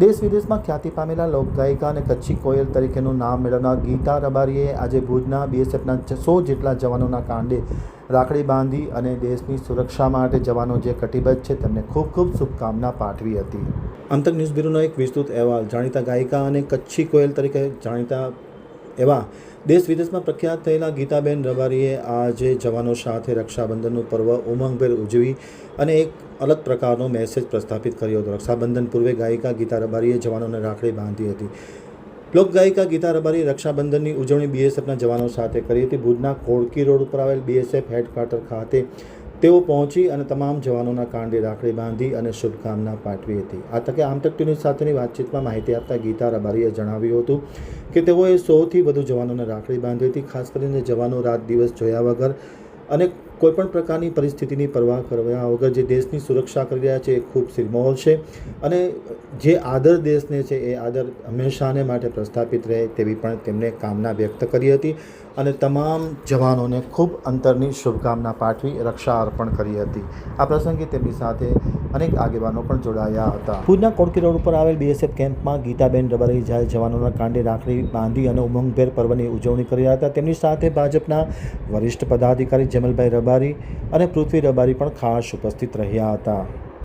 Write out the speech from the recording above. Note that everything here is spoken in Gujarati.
દેશ વિદેશમાં ખ્યાતિ પામેલા લોકગાયિકા અને કચ્છી કોયલ તરીકેનું નામ મેળવનાર ગીતા રબારીએ આજે ભુજના બીએસએફના 100 જેટલા જવાનોના કાંડે રાખડી બાંધી અને દેશની સુરક્ષા માટે જવાનો જે કટિબદ્ધ છે તેમને ખૂબ ખૂબ શુભકામના પાઠવી હતી. અંતક ન્યૂઝ બ્યુરોનો એક વિસ્તૃત અહેવાલ. જાણીતા ગાયિકા અને કચ્છી કોયલ તરીકે જાણીતા એવા દેશ વિદેશમાં પ્રખ્યાત થયેલા ગીતાબેન રબારીએ આજે જવાનો સાથે રક્ષાબંધનનું પર્વ ઉમંગભેર ઉજવી અને એક અલગ પ્રકારનો મેસેજ પ્રસ્થાપિત કર્યો હતો. રક્ષાબંધન પૂર્વે ગાયિકા ગીતા રબારીએ જવાનોને રાખડી બાંધી હતી. લોકગાયિકા ગીતા રબારીએ રક્ષાબંધનની ઉજવણી બીએસએફના જવાનો સાથે કરી હતી. ભુજના કોળકી રોડ ઉપર આવેલ બીએસએફ હેડક્વાર્ટર ખાતે તેઓ પહોંચી અને તમામ જવાનોના કાંડે રાખડી બાંધી અને શુભકામના પાઠવી હતી. આ તકે આમતક ન્યૂઝ સાથેની વાતચીતમાં માહિતી આપતા ગીતા રબારીએ જણાવ્યું હતું કે તેઓએ 100થી વધુ જવાનોને રાખડી બાંધી હતી. ખાસ કરીને જવાનો રાત દિવસ જોયા વગર અને કોઈપણ પ્રકારની પરિસ્થિતિની પરવા કર્યા વગર જે દેશની સુરક્ષા કરી રહ્યા છે એ ખૂબ સિરમોહર છે અને જે આદર દેશને છે એ આદર હંમેશાને માટે પ્રસ્થાપિત રહે તેવી પણ તેમણે કામના વ્યક્ત કરી હતી અને તમામ જવાનોને ખૂબ અંતરની શુભકામના પાઠવી રક્ષા અર્પણ કરી હતી. આ પ્રસંગે તેમની સાથે અનેક આગેવાનો પણ જોડાયા હતા. ભુજના કોળકી રોડ ઉપર આવેલ બીએસએફ કેમ્પમાં ગીતાબેન રબારીએ જ્યારે જવાનોના કાંડે રાખડી બાંધી અને ઉમંગભેર પર્વની ઉજવણી કરી હતા. તેમની સાથે ભાજપના વરિષ્ઠ પદાધિકારી જમલભાઈ રબારી અને પૃથ્વી રબારી પણ ખાસ ઉપસ્થિત રહ્યા હતા.